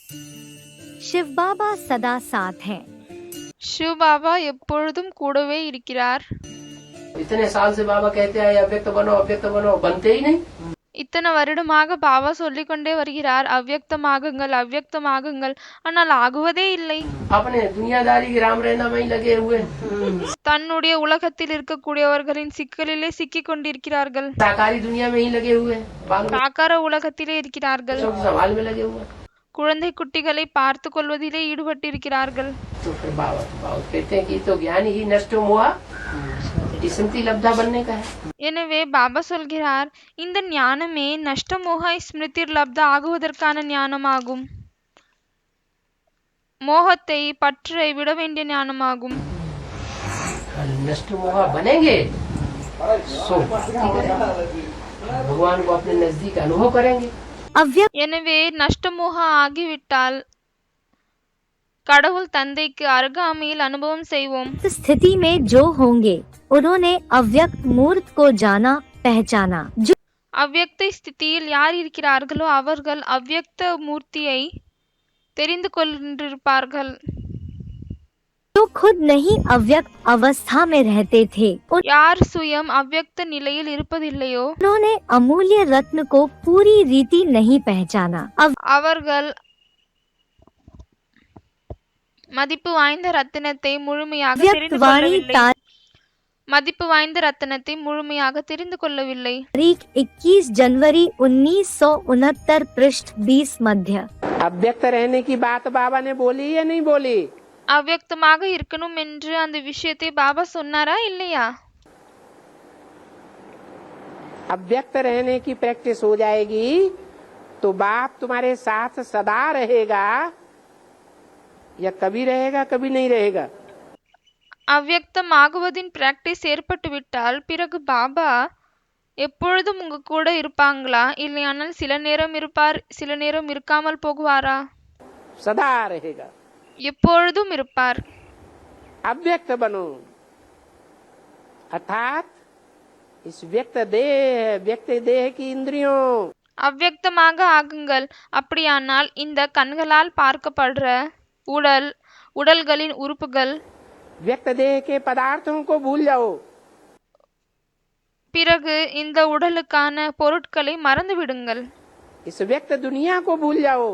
शिव बाबा सदा साथ हैं। शिव बाबा எப்பொழுதும் கூடவே இருக்கிறார். इतने साल से बाबा कहते हैं अव्यक्त बनो बनते ही नहीं। இத்தனை வருடமாக பாபா சொல்லிக்கொண்டே வருகிறார், அவ்யக்தமாகுங்கள் அவ்யக்தமாகுங்கள், ஆனால் ஆகுவதே இல்லை. अपने दुनियादारी के राम रहना में ही लगे हुए, தன்னுடைய உலகத்தில் இருக்கக்கூடியவர்களின் சிக்கலிலே சிக்கிக் கொண்டிருக்கிறார்கள். साकारी दुनिया में ही लगे हुए, சாக்கார உலகத்திலே இருக்கிறார்கள். संभाल में लगे हुए, குழந்தை குட்டிகளை பார்த்து கொள்வதிலே ஈடுபட்டிருக்கிறார்கள். तो फिर बाबा कहते हैं कि तो ज्ञान ही नष्ट हुआ, स्मृति लब्धा बनने का है। எனவே பாபா சொல்கிறார், இந்த ஞானமே நஷ்டமோக ஸ்மிருதி லப்தா ஆகுவதற்கான ஞானமாகும். மோகத்தை பற்றை விட வேண்டிய ஞானமாகும். नष्ट मोहा बनेंगे सो भगवान को अपने नजदीक अनुभव करेंगे। எனவே நஷ்டமோக ஆகிவிட்டால் கடவுள் தந்தைக்கு அருகாமையில் அனுபவம் செய்வோம். स्थिति में जो होंगे उन्होंने अव्यक्त मूर्त को जाना पहचाना। அவ்யக்த ஸ்திதியில் யார் இருக்கிறார்களோ அவர்கள் அவ்யக்த மூர்த்தியை தெரிந்து கொண்டிருப்பார்கள். जो खुद नहीं अव्यक्त अवस्था में रहते थे யார் சுயம் அவ்யக்த நிலையில் இருப்பதில்லையோ उन्होंने अमूल्य रत्न को पूरी रीति नहीं पहचाना। அவர்கள் மதிப்பு வாய்ந்த ரத்தினத்தை முழுமையாக தெரிந்து கொள்ளவில்லை. மதிப்பு வாய்ந்த ரத்தினத்தை முழுமையாக தெரிந்து கொள்ளவில்லை. तारीख 21 जनवरी 1969 पृष्ठ 20 मध्य। अव्यक्त रहने की बात बाबा ने बोली या नहीं बोली? அவ்யக்தமாக இருக்கணும் என்று அந்த விஷயத்தை பாபா சொன்னாரா இல்லையா? अव्यक्त रहने की प्रैक्टिस हो जाएगी तो बाप तुम्हारे साथ सदा रहेगा या कभी रहेगा कभी नहीं रहेगा। அவ்யக்தம் ஆகுவதின் பிராக்டிஸ் ஏற்பட்டு விட்டால் பிறகு பாபா எப்பொழுதும் உங்க கூட இருப்பாங்களா, இல்லையானால் சில நேரம் இருப்பார் சில நேரம் இருக்காமல் போகுவாரா? सदा रहेगा, எப்பொழுதும் இருப்பார். अव्यक्त बनो अर्थात इस व्यक्त देह की इंद्रियों, அவ்யக்தமாக ஆகுங்கள். அப்படியானால் இந்த கண்களால் பார்க்கப்படுற உடல்களின் உறுப்புகள், व्यक्त देह के पदार्थों को भूल जाओ। பிறகு இந்த உடலுக்கான பொருட்களை மறந்து விடுங்கள். इस व्यक्त दुनिया को भूल जाओ,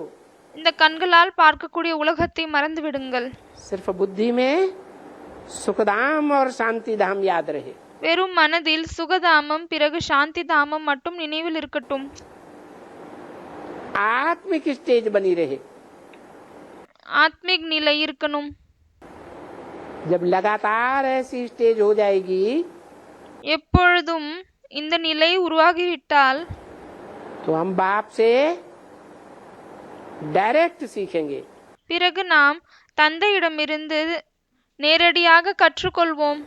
இந்த கண்களால் பார்க்கக்கூடிய உலகத்தை மறந்து விடுங்கள். सिर्फ बुद्धि में सुखधाम और शांति धाम याद रहे। வெறும் மனதில் சுகதாமம் பிறகு சாந்தி தாமம் மட்டும் நினைவில் இருக்கட்டும். आत्मिक स्टेज बनी रहे। ஆத்மிக் நிலை இருக்கணும். जब लगातार ऐसी स्टेज हो जाएगी எப்பொழுதும் இந்த நிலை உருவாகிவிட்டால் तो हम बाप से डायरेक्ट सीखेंगे। பிறகு நாம் தந்தையிடமிருந்து நேரடியாக கற்றுக்கொள்வோம்.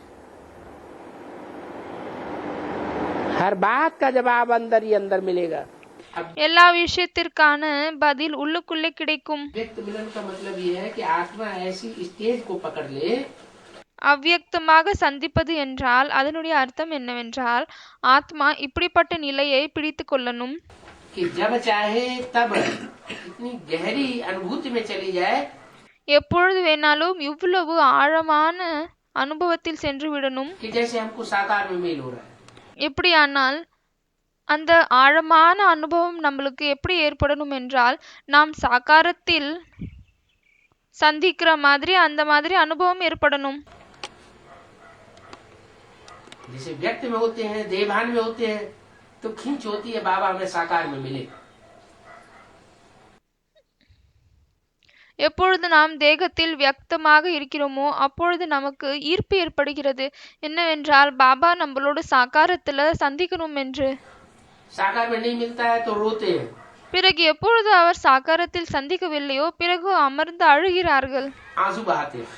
हर बात का जवाब अंदर ही अंदर मिलेगा। எல்லா விஷயத்திற்கான பதில் உள்ளுக்குள்ளே கிடைக்கும். व्यक्त मिलन का मतलब ये है कि आत्मा ऐसी स्टेज को पकड़ ले, அவ்யக்தமாக சந்திப்பது என்றால் அதனுடைய அர்த்தம் என்னவென்றால் ஆத்மா இப்படிப்பட்ட நிலையை பிடித்து கொள்ளணும். कि जब चाहे तब इतनी गहरी अनुभूति में चली जाए எப்பொழுது வேணாலும் இவ்வளவு ஆழமான அனுபவத்தில் சென்று விடணும். कि जैसे हमको साकार में मेल हो रहा है। எப்படியானால் அந்த ஆழமான அனுபவம் நம்மளுக்கு எப்படி ஏற்படணும் என்றால் நாம் சாகாரத்தில் சந்திக்கிற மாதிரி அந்த மாதிரி அனுபவம் ஏற்படணும். जैसे व्यक्त में होते हैं, देवभान में होते हैं, तो खींच होती है बाबा हमें साकार में मिले। எப்பொழுது நாம் தேகத்தில் வியக்தமாக இருக்கிறோமோ அப்பொழுது நமக்கு ஈர்ப்பு ஏற்படுகிறது. என்னவென்றால் பாபா நம்மளோட சாகாரத்துல சந்திக்கணும் என்று. साकार में नहीं मिलता है तो रोते हैं। பிறகு எப்பொழுது அவர் சாகாரத்தில் சந்திக்கவில்லையோ பிறகு அமர்ந்து அழுகிறார்கள், आंसू बहाते हैं।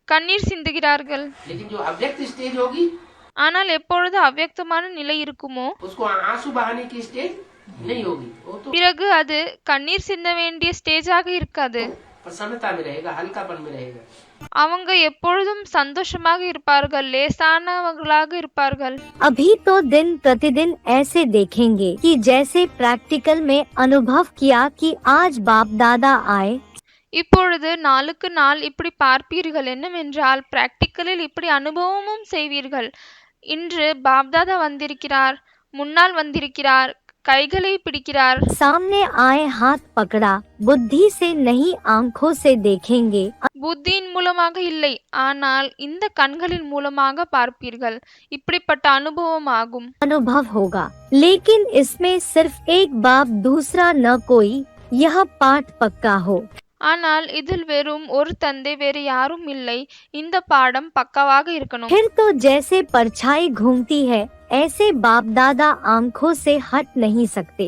கண்ணீர் சிந்துகிறார்கள். लेकिन जो अव्यक्त स्टेज होगी ஆனால் எப்பொழுது அவ்யக்தமான நிலை இருக்குமோ उसको आंसू बहाने की स्टेज नहीं होगी, वो तो பிறகு அது கண்ணீர் சிந்த வேண்டிய ஸ்டேஜாக இருக்காது. प्रसन्नता में रहेगा, हल्कापन में रहेगा। அவங்க எப்பொழுதும் சந்தோஷமாக இருப்பார்கள், லேசானவர்களாக இருப்பார்கள். अभी तो दिन प्रतिदिन ऐसे देखेंगे कि जैसे प्रैक्टिकल में अनुभव किया कि आज बाप दादा आए, இப்பொழுது நாளுக்கு நாள் இப்படி பார்ப்பீர்கள். என்னவென்றால் பிராக்டிக்கலில் இப்படி அனுபவமும் செய்வீர்கள். இன்று பாப்தாதா வந்திருக்கிறார், முன்னால் வந்திருக்கிறார், கைகளை பிடிக்கிறார். सामने आए हाथ पकड़ा, बुद्धि से नहीं आंखों से देखेंगे, புத்தியின் மூலமாக இல்லை, ஆனால் இந்த கண்களின் மூலமாக பார்ப்பீர்கள். இப்படிப்பட்ட அனுபவம் ஆகும். अनुभव होगा। लेकिन इसमें सिर्फ एक बाप दूसरा न कोई, यह पाठ पक्का हो। ஆனால் இதில் வெறும் ஒரு தந்தை, வேறு யாரும் இல்லை. இந்த பாடம் பக்காவாக இருக்கணும். फिर तो जैसे परछाई घूमती है, ऐसे बाप दादा आंखों से हट नहीं सकते।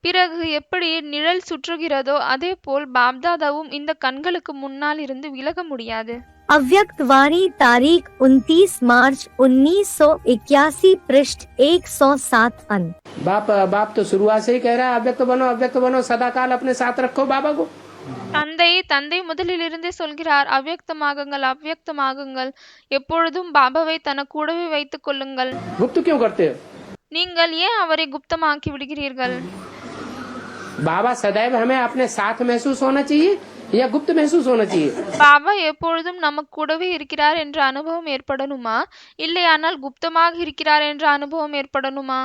பிறகு எப்படி நிழல் சுற்றுகிறதோ அதே போல் பாப்தாதாவும் இந்த கண்களுக்கு முன்னால் இருந்து விலக முடியாது. अव्यक्त वाणी तारीख 29 मार्च 1981, पृष्ठ 107 अन। बाप तो शुरुआत से ही कह रहा है अव्यक्त बनो, सदा काल अपने साथ रखो बाबा को। தந்தை முதலிலிருந்தே சொல்கிறார், அவ்யக்தமாகுங்கள், எப்பொழுதும் பாபாவை தன கூடவே வைத்துக் கொள்ளுங்கள். गुप्त क्यों करते हो? நீங்கள் ஏன் அவரை குப்தமாக்கி விடுகிறீர்கள்? बाबा सदैव हमें अपने साथ महसूस होना चाहिए या गुप्त महसूस होना चाहिए? பாபா எப்பொழுதும் நமக்கு கூடவே இருக்கிறார் என்ற அனுபவம் ஏற்படணுமா, இல்லையானால் குப்தமாக இருக்கிறார் என்ற அனுபவம் ஏற்படணுமா?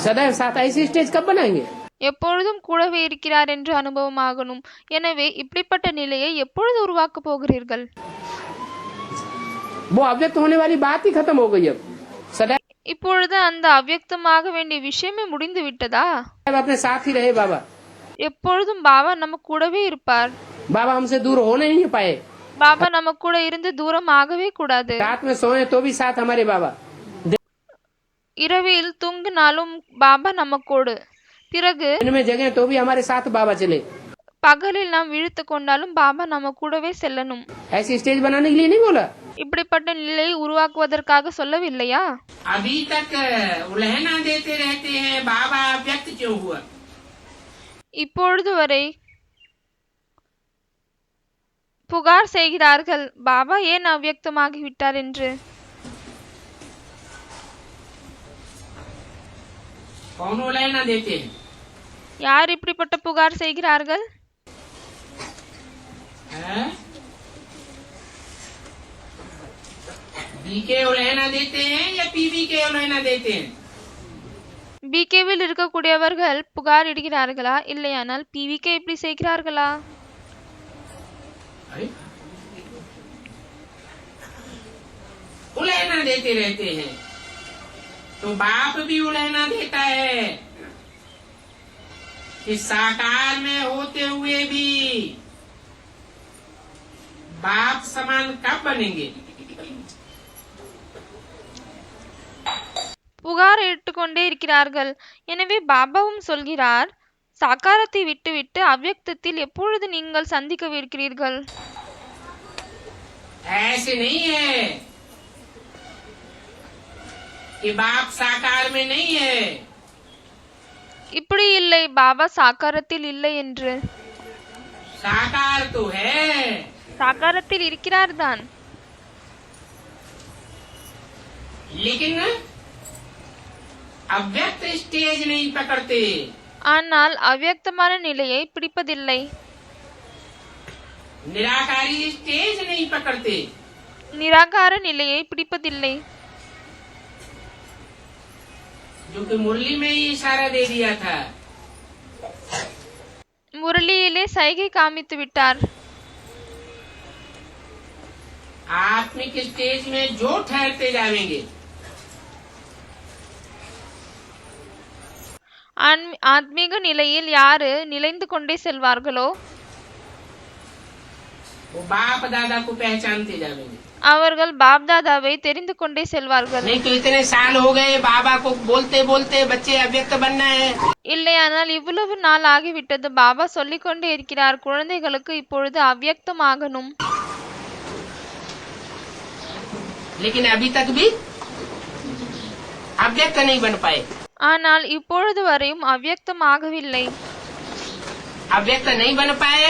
सदैव साथ, ऐसी स्टेज कब बनाएंगे? எப்பொழுதும் கூடவே இருக்கிறார் என்ற அனுபவம் ஆகணும். எனவே இப்படிப்பட்ட நிலையை எப்பொழுது உருவாக்க போகிறீர்கள்? वो अव्यक्त होने वाली बात ही खत्म हो गई। अब सदैव இப்பொழுது அந்த அவ்யக்தமாக வேண்டிய விஷயமே முடிந்து விட்டதா? अपने साथ ही रहे बाबा। எப்பொழுதும் பாபா நம்ம கூடவே இருப்பார். बाबा हमसे दूर होने नहीं पाए, பாபா நம்ம கூட இருந்து தூரம் ஆகவே கூடாது. रात में सोए तो भी साथ हमारे बाबा, இரவில் தூங்கினாலும் பாபா நமக்கோடு. பிறகு दिन में जगह तो भी हमारे साथ बाबा चले। பகலில் நாம் விழித்து கொண்டாலும் பாபா நம்ம கூடவே செல்லணும். ऐसी स्टेज बनाने के लिए नहीं बोला। இப்படிப்பட்ட நிலையை உருவாக்குவதற்காக சொல்லவில்லையா? अभी तक उलहना देते रहते हैं बाबा अव्यक्त क्यों हुआ। இப்பொழுது வரை புகார் செய்கிறார்கள், பாபா ஏன் அவ்யக்தமாகி விட்டார் என்று. कौन उलहना देते हैं? யார் இப்படிப்பட்ட புகார் செய்கிறார்கள்? बीके उलहना देते हैं या पीवी के उलहना देते हैं? பிகேவில் இருக்கக்கூடியவர்கள் புகார் இடுகிறார்களா, இல்லையானால் பிவிகே இப்படி செய்கிறார்களா? उलहना देते रहते हैं तो बाप भी उलहना देता है कि साकार में होते हुए भी बाप समान कब बनेंगे। புகார் இட்டுக்கொண்டே இருக்கிறார்கள். எனவே பாபாவும் சொல்கிறார், சாக்காரத்தை விட்டுவிட்டு அவ்யக்தத்தில் எப்பொழுது நீங்கள் சந்திக்கவிருக்கிறீர்கள்? ऐसे नहीं है कि बाप साकार में नहीं है। இப்படி இல்லை, பாபா சாக்காரத்தில் இல்லை என்று. साकार तो है, சாக்காரத்தில் இருக்கிறார் தான். लेकिन अव्यक्त स्टेज नहीं पकड़ते। ஆனால் அவ்யக்தமான நிலையை பிடிப்பதில்லை. निराकारी स्टेज नहीं पकड़ते। நிராகார நிலையை பிடிப்பதில்லை. जो कि मुरली में ही इशारा दे दिया था। முரளியிலே சைகை காமித்து விட்டார். आत्मिक स्टेज में जो ठहरते जाएंगे, ஆத்மீக நிலையில் யாரு நிலைந்து கொண்டே செல்வார்களோ वो बाप दादा को पहचानते जाएंगे। அவர்கள் பாப்தாதாவை தெரிந்து கொண்டே செல்வார்கள். नहीं तो इतने साल हो गए बाबा को बोलते बोलते बच्चे अव्यक्त बनना है। இல்லையானால் இவ்வளவு நாள் ஆகிவிட்டது, பாபா சொல்லிக் கொண்டே இருக்கிறார், குழந்தைகளுக்கு இப்பொழுது அவ்யக்தமாகணும். लेकिन अभी तक भी अव्यक्त नहीं बन पाए। ஆனால் இப்பொழுது வரையும் அவ்யக்தமாகவில்லை. अव्यक्त नहीं बन पाए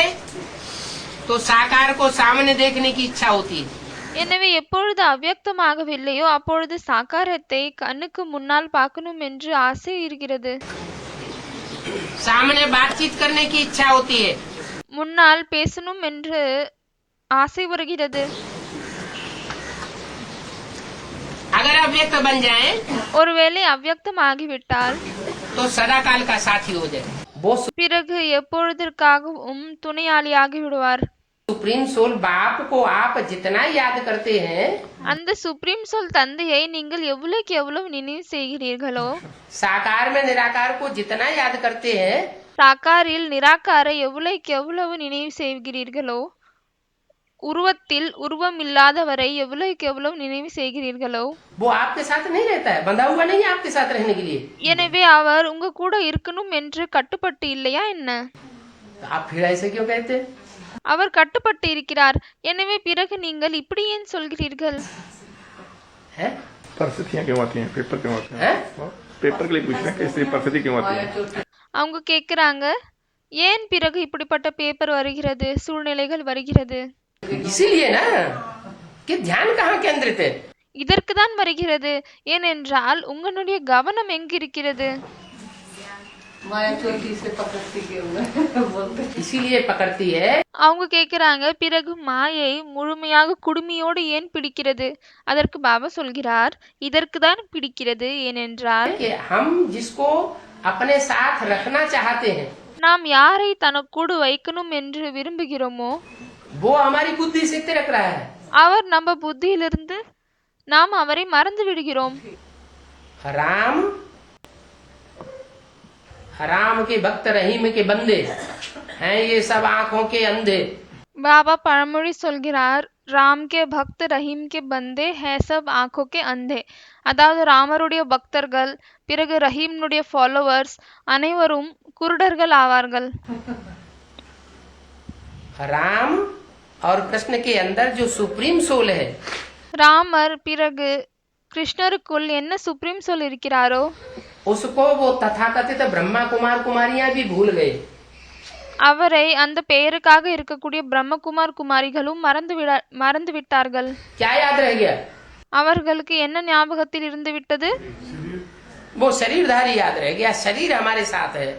तो साकार को सामने देखने की इच्छा होती है। எனவே எப்பொழுது அவ்யக்தமாகவில்லையோ அப்பொழுது சாகாரத்தை கண்ணுக்கு முன்னால் பார்க்கணும் என்று ஆசை இருக்கிறது. सामने बातचीत करने की इच्छा होती है। முன்னால் பேசணும் என்று ஆசை வருகிறது. अगर अव्यक्त बन जाए ஒருவேளை அவ்யக்தமாகிவிட்டால் तो सदा काल का साथी हो जाए। वो பிறகு எப்பொழுதற்காகவும் துணையாளியாகி விடுவார். सुप्रीम सोल बाप को आप जितना याद करते हैं, அந்த சுப்ரீம் சொல் தந்தையை நீங்கள் எவ்வளவுக்கு எவ்வளவு நினைவு செய்கிறீர்களோ, साकार में निराकार को जितना याद करते हैं, சாக்காரில் நிராகாரை எவ்வளவுக்கு எவ்வளவு நினைவு செய்கிறீர்களோ, உருவத்தில் உருவம் இல்லாதவரை எவ்வளவுக்கு எவ்வளவு நினைவு செய்கிறீர்களோ, वो आपके साथ नहीं रहता है, बंधा हुआ नहीं है आपके साथ रहने के लिए। எனவே அவர் உங்க கூட இருக்கணும் என்று கட்டுப்பட்டு இல்லையா என்ன? आप फिर ऐसे क्यों कहते हैं? அவர் கட்டுப்பட்டு இருக்கிறார். எனவே பிறகு நீங்கள் இப்படி ஏன் சொல்கிறீர்கள்? हैं? परिस्थितियाँ क्यों आती हैं? पेपर क्यों आते हैं? हैं? पेपर के लिए पूछ रहे हैं कि इसलिए परिस्थिति क्यों आती है? அவங்க கேக்குறாங்க, ஏன் பிறகு இப்படிப்பட்ட பேப்பர் வருகிறது, சூழ்நிலைகள் வருகிறது? इसीलिए ना कि ध्यान कहाँ केंद्रित है। இதற்கு தான் வருகிறது. ஏனென்றால் உங்களுடைய கவனம் எங்கிருக்கிறது? इसीलिए पकड़ती है। அவங்க கேக்குறாங்க, பிறகு மாயை முழுமையாக குடுமியோடு ஏன் பிடிக்கிறது? அதற்கு பாபா சொல்கிறார், இதற்கு தான் பிடிக்கிறது. ஏனென்றால் कि हम जिसको अपने साथ रखना चाहते हैं, நாம் யாரை தனக்கூடு வைக்கணும் என்று விரும்புகிறோமோ वो हमारी बुद्धि से तिरक रहा है। அவர் நம்ம புத்தியிலிருந்து நாம் அவரை மறந்து விடுகிறோம். राम राम के भक्त रहीम के बंदे हैं ये सब आंखों के अंधे। பாபா பழமொழி சொல்கிறார், ராம் கே பக்த் ரஹீம் கே பந்தே ஹே சப் ஆங்கோ கே அந்தே. அதாவது ராமருடைய பக்தர்கள் பிறகு ரஹீம்னுடைய ஃபாலோவர்ஸ் அனைவரும் குருடர்கள் ஆவார்கள். राम और कृष्ण के अंदर जो सुप्रीम सोल है, ராமர் பிறகு கிருஷ்ணருக்குள் என்ன சுப்ரீம் சொல் இருக்கிறாரோ उसको वो तथाकथित ब्रह्मा कुमार कुमारियां भी भूल गए। அவரை அந்த பெயருக்காக இருக்கக்கூடிய பிரம்மகுமார் குமாரிகளும் மறந்து விட்டார்கள். क्या याद रह गया? அவர்களுக்கு என்ன ஞாபகத்தில் இருந்து விட்டது? वो शरीरधारी याद रह गया। शरीर हमारे साथ है।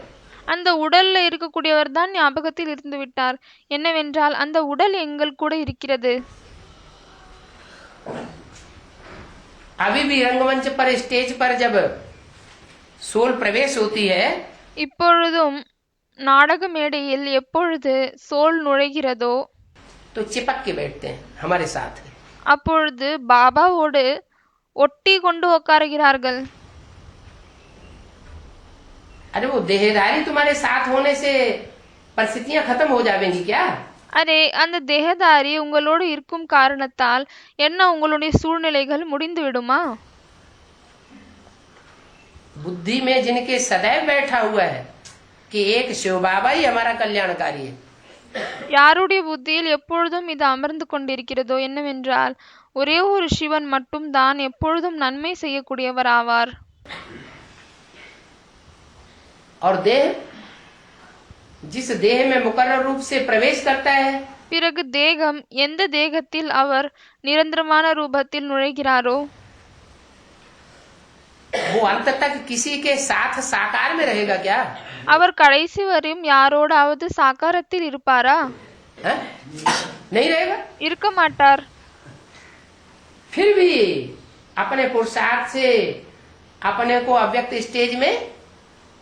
அந்த உடல்ல இருக்கக்கூடியவர் தான் ஞாபகத்தில் இருந்து விட்டார். என்னவென்றால் அந்த உடல் எங்கள் கூட இருக்கிறது. अभी भी रंगमंच पर स्टेज पर जब सोल प्रवेश होती है, இப்பொழுதும் நாடக மேடையில் எப்பொழுது சோல் நுழைகிறதோ तो चिपक के बैठते हैं हमारे साथ। அப்பொழுது பாபாவோடு ஒட்டி கொண்டு உட்காருகிறார்கள். अरे वो देहधारी तुम्हारे साथ होने से परिस्थितियां खत्म हो जाएंगी क्या? அரே, அந்த தேகதாரி உங்களோடு இருக்கும் காரணத்தால் என்ன உங்களுடைய சூழ்நிலைகள் முடிந்து விடுமா? बुद्धि में जिनके सदैव बैठा हुआ है कि एक शिव बाबा ही हमारा कल्याणकारी है, யாருடைய புத்தியில் எப்பொழுதும் இது அமர்ந்து கொண்டிருக்கிறதோ என்னவென்றால் ஒரே ஒரு சிவன் மட்டும் தான் எப்பொழுதும் நன்மை செய்யக்கூடியவர் ஆவார். और देह जिस देह में मुकर्रर रूप से प्रवेश करता है, பிறகு தேகம் எந்த தேகத்தில் அவர் நிரந்தரமான ரூபத்தில் நுழைகிறாரோ वो अंत तक किसी के साथ साकार में रहेगा क्या? அவர் கடைசி வரையும் யாரோடாவது சாக்காரத்தில் இருப்பாரா? है? नहीं रहेगा। இருக்க மாட்டார். फिर भी अपने पुरुषार्थ से अपने को अव्यक्त स्टेज में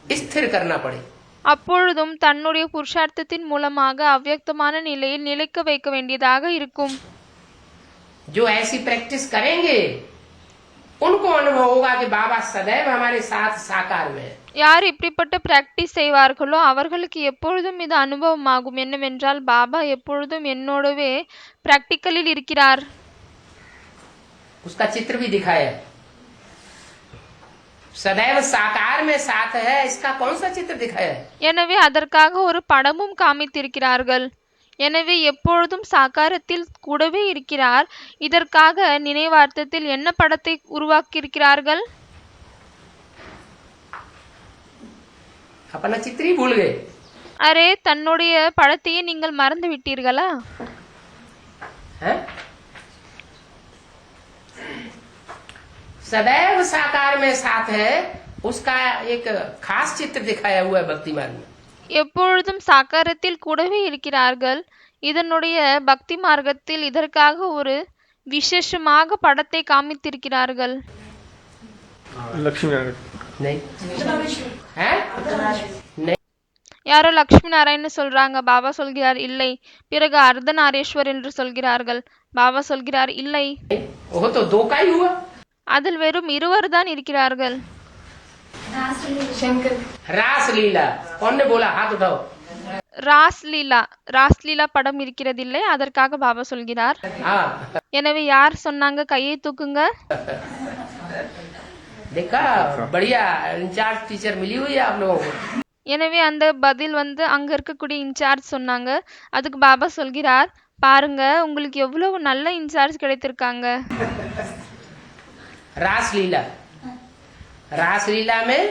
स्थिर करना पड़े। அப்பொழுதும் தன்னுடைய புருஷார்த்தத்தின் மூலமாக அவ்யக்தமான நிலையில் நிலைக்க வைக்க வேண்டியதாக இருக்கும். जो ऐसी प्रैक्टिस करेंगे उनको अनुभव होगा कि बाबा सदैव हमारे साथ साकार में है। யார் இப்படிப்பட்ட பிராக்டிஸ் செய்வார்களோ அவர்களுக்கு எப்பொழுதும் இது அனுபவமாகும். என்னவென்றால் பாபா எப்பொழுதும் என்னோடவே பிராக்டிக்கலில் இருக்கிறார். उसका चित्र भी दिखाया है। सदैव साकार में साथ है, इसका कौन सा चित्र दिखाया है? எனவே அதற்காக ஒரு படமும் காமித்திருக்கிறார்கள். எனவே எப்பொழுதும் சாக்காரத்தில் கூடவே இருக்கிறார். இதற்காக நினைவார்த்தத்தில் என்ன படத்தை உருவாக்கியிருக்கிறார்கள்? अपना चित्र ही भूल गए। அரே, தன்னுடைய படத்தையே நீங்கள் மறந்து விட்டீர்களா? हैं? सदैव साकार में साथ है, उसका एक खास चित्र दिखाया हुआ है भक्ति मार्ग में। எப்பொழுதும் சாக்காரத்தில் கூடவே இருக்கிறார்கள். இதனுடைய பக்தி மார்க்கத்தில் இதற்காக ஒரு விசேஷமாக படத்தை காமித்திருக்கிறார்கள். लक्ष्मी नारायण नहीं हैं? नहीं யாரோ லக்ஷ்மி நாராயண் சொல்றாங்க, பாபா சொல்கிறார் இல்லை. பிறகு அர்த்தநாரீஸ்வர் என்று சொல்கிறார்கள், பாபா சொல்கிறார் இல்லை. वो तो दो का ही हुआ। அதில் வெறும் இருவர் தான் இருக்கிறார்கள். रास लीला कौन ने बोला? हाथ उठाओ। ராஸ்லீலா படம் இருக்கிறதில்லை, அதற்காக பாபா சொல்கிறார். हाँ எனவே யார் சொன்னாங்க? கையை தூக்குங்க. देखा, बढ़िया इंचार्ज टीचर मिली हुई है आप लोगों को। எனவே அந்த பதில் அங்க இருக்கக்கூடிய இன்சார்ஜ் சொன்னாங்க. அதுக்கு பாபா சொல்கிறார், பாருங்க உங்களுக்கு எவ்வளவு நல்ல இன்சார்ஜ் கிடைத்திருக்காங்க. रासलीला में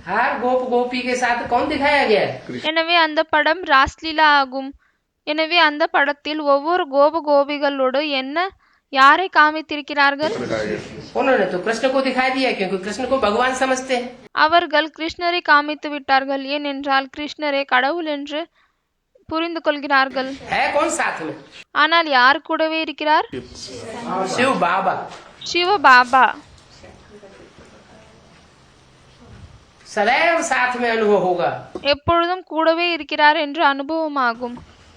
हर गोप गोपी के साथ कौन दिखाया गया है? எனவே அந்த படம் ராஸ்லீலா ஆகும். எனவே அந்த படத்தில் ஒவ்வொரு கோபிகளோடு யாரை காமித்திருக்கிறார்கள்? उन्होंने तो कृष्ण को दिखाई दिया, क्योंकि कृष्ण को भगवान समझते हैं। அவர்கள் கிருஷ்ணரை காமித்து விட்டார்கள், ஏனென்றால் கிருஷ்ணரே கடவுள் என்று புரிந்து கொள்கிறார்கள். है कौन साथ में? ஆனால் யார் கூடவே இருக்கிறார்? शिव बाबा। சிவ பாபா सदैव साथ में अनुभव होगा। எப்பொழுதும் கூடவே இருக்கிறார் என்று அனுபவமாகும்.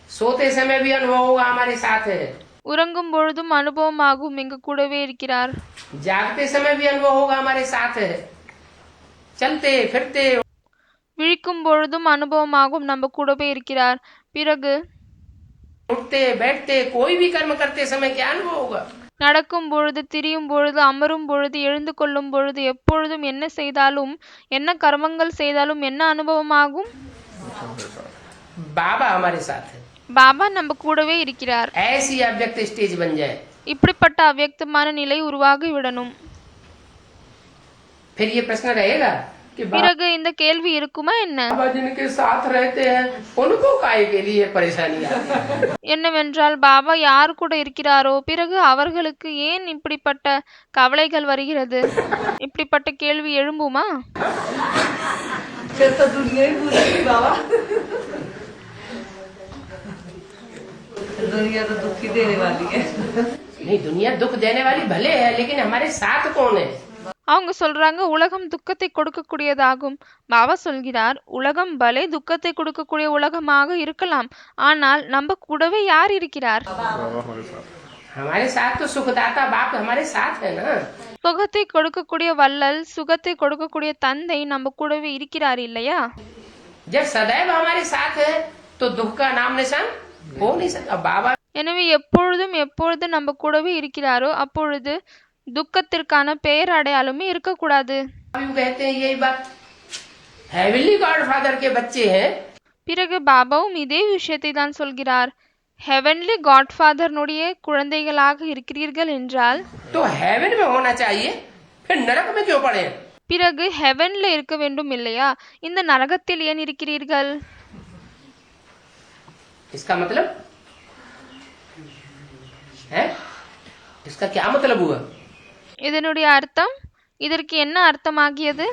सोते समय भी अनुभव होगा, हमारे साथ है। உறங்கும் பொழுதும் அனுபவமாகும், எங்க கூடவே இருக்கிறார். जागते समय भी अनुभव होगा, हमारे साथ है। चलते फिरते விழிக்கும் பொழுதும் அனுபவமாகும், நம்ம கூடவே இருக்கிறார். பிறகு उठते बैठते कोई भी कर्म करते समय क्या अनुभव होगा? நடக்கும் பொழுது, திரியும் பொழுது, அமரும் பொழுது, எழுந்து கொள்ளும் பொழுது, எப்பொழுதும் என்ன செய்தாலும், என்ன கர்மங்கள் செய்தாலும் என்ன அனுபவமாகும்? बाबा हमारे साथ है। பாபா நம்ம கூடவே இருக்கிறார். ऐसी अव्यक्त स्टेज बन जाए, இப்படிப்பட்ட அவ்யக்தமான நிலை உருவாகி விடணும். फिर ये प्रश्न रहेगा कि பிறகு இந்த கேள்வி இருக்குமா என்ன? बाबा जिनके साथ रहते हैं उनको काहे के लिए परेशानी आती है? என்னவென்றால் பாபா யார் கூட இருக்கிறாரோ பிறகு அவர்களுக்கு ஏன் இப்படிப்பட்ட கவலைகள் வருகிறது? இப்படிப்பட்ட கேள்வி எழும்புமா? फिर तो दुनिया ही पूरी बाबा, दुनिया तो दुख ही देने वाली है। नहीं, दुनिया दुख देने वाली भले है, लेकिन हमारे साथ कौन है? அவங்க சொல்றாங்க உலகம் துக்கத்தை கொடுக்கக்கூடியதாகும். பாபா சொல்கிறார், உலகம் பலே துக்கத்தை கொடுக்கக்கூடிய உலகமாக இருக்கலாம், ஆனால் நம்ம கூடவே யார் இருக்கிறார்? हमारे साथ तो सुखदाता बाप हमारे साथ है ना। சுகத்தை கொடுக்கக்கூடிய வள்ளல், சுகத்தை கொடுக்கக்கூடிய தந்தை நம்ம கூடவே இருக்கிறார் இல்லையா? जब सदैव हमारे साथ है तो दुख का नाम निशान हो नहीं सकता। बाबा எனவே எப்பொழுது நம்ம கூடவே இருக்கிறாரோ அப்பொழுது துக்கத்திற்கான பெயர் அடையாளமே இருக்கக்கூடாது. कहते हैं यही बात, हेवनली गॉडफादर के बच्चे हैं। பிறகு பாபாவும் இதே விஷயத்தை தான் சொல்கிறார். ஹெவன்லி காட்ஃபாதர்னுடைய குழந்தைகளாக இருக்கிறீர்கள் என்றால் तो हेवन में होना चाहिए, फिर नरक में क्यों पड़े? பிறகு ஹெவன்ல இருக்க வேண்டும் இல்லையா? இந்த நரகத்தில் ஏன் இருக்கிறீர்கள்? इसका मतलब है, इसका क्या मतलब हुआ? இதனுடைய அர்த்தம், இதற்கு என்ன அர்த்தமாகியது?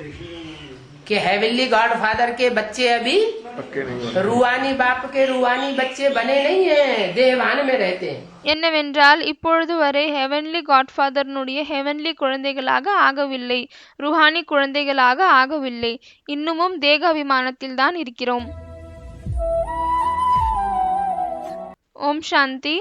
कि हेवनली गॉडफादर के बच्चे अभी पक्के नहीं हुए। रूहानी बाप के रूहानी बच्चे बने नहीं हैं, देवान में रहते हैं। என்னவென்றால் இப்பொழுது வரை ஹெவன்லி காட்ஃபாதர்னுடைய ஹெவன்லி குழந்தைகளாக ஆகவில்லை, ருஹானி குழந்தைகளாக ஆகவில்லை, இன்னமும் தேகாபிமானத்தில் தான் இருக்கிறோம். ஓம் சாந்தி.